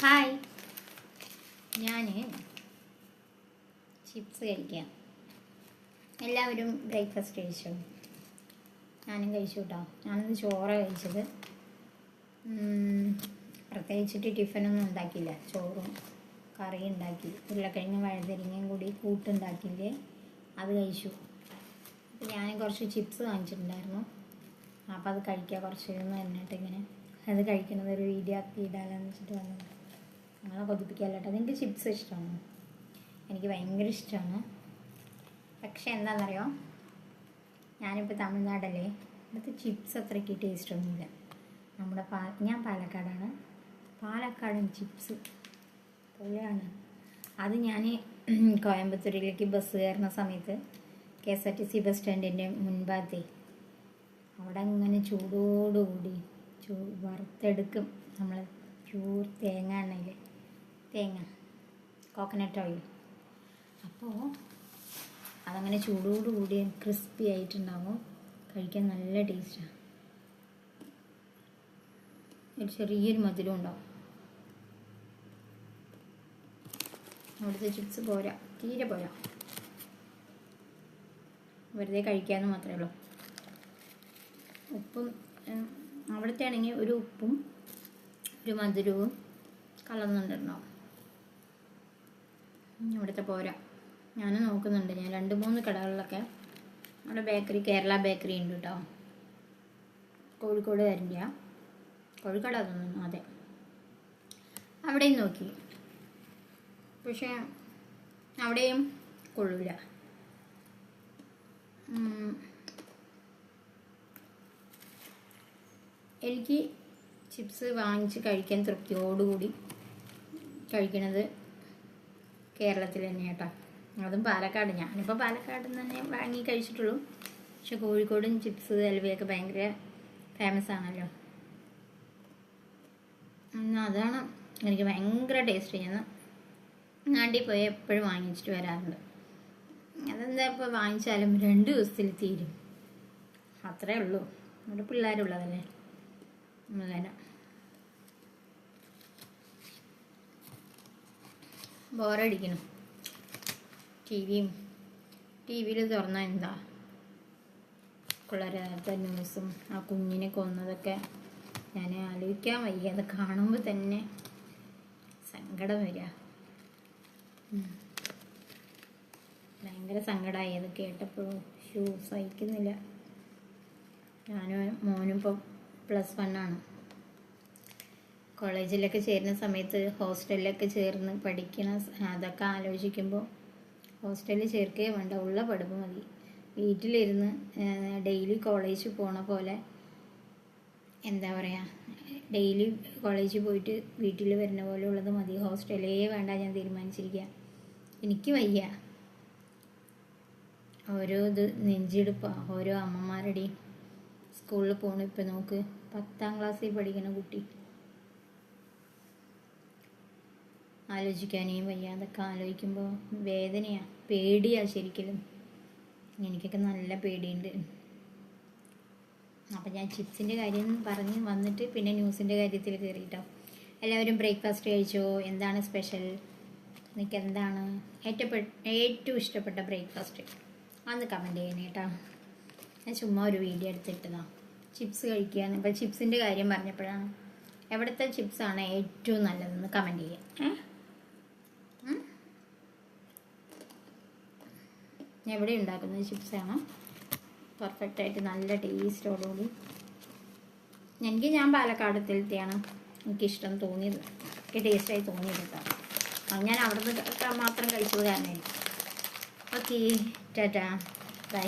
Hi, ഞാൻ chips കഴിക്കാം. എല്ലാവരും ബ്രേക്ക്ഫാസ്റ്റ് കഴിച്ചോ? ഞാനും കഴിച്ചു കേട്ടോ. ഞാനിന്ന് ചോറ് കഴിച്ചത്. പ്രത്യേകിച്ചിട്ട് ടിഫിനൊന്നും ഉണ്ടാക്കിയില്ല. ചോറും കറി ഉണ്ടാക്കി, ഉരുളക്കിഴങ്ങ് വഴുതനങ്ങയും കൂടി കൂട്ടുണ്ടാക്കിയില്ലേ, അത് കഴിച്ചു. അപ്പോൾ ഞാൻ കുറച്ച് ചിപ്സ് വാങ്ങിച്ചിട്ടുണ്ടായിരുന്നു. അപ്പോൾ അത് കഴിക്കുക കുറച്ച് എന്നിട്ട് ഇങ്ങനെ അത് കഴിക്കുന്നത് ഒരു വീഡിയോ ആക്കി ഇടാമെന്ന് വെച്ചിട്ട് വന്നത്. അങ്ങനെ കൊതിപ്പിക്കാമല്ലോ കേട്ടോ. നിങ്ങൾക്ക് ചിപ്സ് ഇഷ്ടമാണോ? എനിക്ക് ഭയങ്കര ഇഷ്ടമാണ്. പക്ഷെ എന്താണെന്നറിയോ, ഞാനിപ്പോൾ തമിഴ്നാടല്ലേ, ഇവിടുത്തെ ചിപ്സ് അത്രയ്ക്ക് ടേസ്റ്റ് ഒന്നുമില്ല. നമ്മുടെ ഞാൻ പാലക്കാടാണ്. പാലക്കാടൻ ചിപ്സ് പൊളിയാണ്. അത് ഞാൻ കോയമ്പത്തൂരിലേക്ക് ബസ് കയറുന്ന സമയത്ത് KSRTC ബസ് സ്റ്റാൻഡിൻ്റെ മുൻഭാഗത്തെ അവിടെ ഇങ്ങനെ ചൂടോടുകൂടി വറുത്തെടുക്കും നമ്മൾ. പ്യൂർ തേങ്ങ എണ്ണയിൽ, തേങ്ങ കോക്കനട്ട് ഓയിൽ. അപ്പോൾ അതങ്ങനെ ചൂടോടുകൂടി ക്രിസ്പി ആയിട്ടുണ്ടാവും. കഴിക്കാൻ നല്ല ടേസ്റ്റാണ്. ഒരു ചെറിയൊരു മധുരം ഉണ്ടാവും. അവിടുത്തെ ചിപ്സ് പോരാ, തീരെ പോരാ. വെറുതെ കഴിക്കാമെന്ന് മാത്രമേ ഉള്ളൂ. ഉപ്പും അവിടുത്തെ ആണെങ്കിൽ ഒരു ഉപ്പും ഒരു മധുരവും കലർന്നുണ്ടാവും. ഇവിടുത്തെ പോരാ. ഞാൻ നോക്കുന്നുണ്ട്. ഞാൻ 2-3 കടകളിലൊക്കെ അവിടെ ബേക്കറി, കേരള ബേക്കറി ഉണ്ട് കേട്ടോ. കോഴിക്കോട് വരണ്ട, കോഴിക്കോട് അതൊന്നും, അതെ, അവിടെയും നോക്കി. പക്ഷേ അവിടെയും കൊള്ളൂല. എനിക്ക് ചിപ്സ് വാങ്ങിച്ച് കഴിക്കാൻ തൃപ്തിയോടുകൂടി കഴിക്കണത് കേരളത്തിൽ തന്നെ കേട്ടോ. അതും പാലക്കാട്. ഞാനിപ്പോൾ പാലക്കാട് തന്നെ വാങ്ങി കഴിച്ചിട്ടുള്ളൂ. പക്ഷെ കോഴിക്കോടും ചിപ്സ് ഹൽവയൊക്കെ ഭയങ്കര ഫേമസ് ആണല്ലോ. അതാണ് എനിക്ക് ഭയങ്കര ടേസ്റ്റ് ചെയ്യുന്നത്. നാട്ടിൽ പോയി എപ്പോഴും വാങ്ങിച്ചിട്ട് വരാറുണ്ട്. അതെന്താ ഇപ്പോൾ വാങ്ങിച്ചാലും 2 ദിവസത്തിൽ തീരും, അത്രേ ഉള്ളൂ. നമ്മുടെ പിള്ളേരുള്ളതല്ലേ, അങ്ങനെ ബോറടിക്കണം. ടി വിയിൽ തുറന്നാൽ എന്താ പിള്ളേരുടെ ന്യൂസും ആ കുഞ്ഞിനെ കൊന്നതൊക്കെ ഞാൻ ആലോചിക്കാൻ വയ്യ. അത് കാണുമ്പോൾ തന്നെ സങ്കടം വരിക. ഭയങ്കര സങ്കടമായി അത് കേട്ടപ്പോഴും. സഹിക്കുന്നില്ല. ഞാനും മോനും ഇപ്പോൾ +1 ആണ്. കോളേജിലൊക്കെ ചേരുന്ന സമയത്ത് ഹോസ്റ്റലിലൊക്കെ ചേർന്ന് പഠിക്കണ അതൊക്കെ ആലോചിക്കുമ്പോൾ ഹോസ്റ്റലിൽ ചേർക്കേ വേണ്ട, ഉള്ള പഠിപ്പ് മതി. വീട്ടിലിരുന്ന് ഡെയിലി കോളേജിൽ പോണ പോലെ, എന്താ പറയുക, ഡെയിലി കോളേജിൽ പോയിട്ട് വീട്ടിൽ വരുന്ന പോലെ ഉള്ളത് മതി. ഹോസ്റ്റലേ വേണ്ട, ഞാൻ തീരുമാനിച്ചിരിക്കുക. എനിക്ക് വയ്യ. ഓരോ ഇത് നെഞ്ചെടുപ്പാണ് ഓരോ അമ്മമാരുടെയും. സ്കൂളിൽ പോകണം. ഇപ്പം നോക്ക്, 10ാം ക്ലാസ്സിൽ പഠിക്കുന്ന കുട്ടി. ആലോചിക്കാനേ വയ്യ. അതൊക്കെ ആലോചിക്കുമ്പോൾ വേദനയാണ്, പേടിയാണ് ശരിക്കും. എനിക്കൊക്കെ നല്ല പേടിയുണ്ട്. അപ്പം ഞാൻ ചിപ്സിൻ്റെ കാര്യം പറഞ്ഞ് വന്നിട്ട് പിന്നെ ന്യൂസിൻ്റെ കാര്യത്തിൽ കയറിയിട്ടോ. എല്ലാവരും ബ്രേക്ക്ഫാസ്റ്റ് കഴിച്ചോ? എന്താണ് സ്പെഷ്യൽ? എനിക്ക് എന്താണ് ഏറ്റവും ഇഷ്ടപ്പെട്ട ബ്രേക്ക്ഫാസ്റ്റ്? അന്ന് കമൻറ്റ് ചെയ്യണേ കേട്ടോ. ഞാൻ ചുമ്മാ ഒരു വീഡിയോ എടുത്തിട്ടതാണ്. ചിപ്സ് കഴിക്കുകയാണ്. ഇപ്പോൾ ചിപ്സിൻ്റെ കാര്യം പറഞ്ഞപ്പോഴാണ്, എവിടുത്തെ ചിപ്സാണ് ഏറ്റവും നല്ലതെന്ന് കമൻറ്റ് ചെയ്യാം. എവിടെ ഉണ്ടാക്കുന്നത് ചിപ്സാണ് പെർഫെക്റ്റായിട്ട് നല്ല ടേസ്റ്റോടുകൂടി. ഞാൻ പാലക്കാടത്തിലത്തെയാണ് എനിക്കിഷ്ടം തോന്നിയത്, എനിക്ക് ടേസ്റ്റായി തോന്നിയത് കേട്ടോ. ഞാൻ അവിടെ നിന്ന് മാത്രം കഴിച്ചത് കാരണമായിരിക്കും. Okay, Tata, by.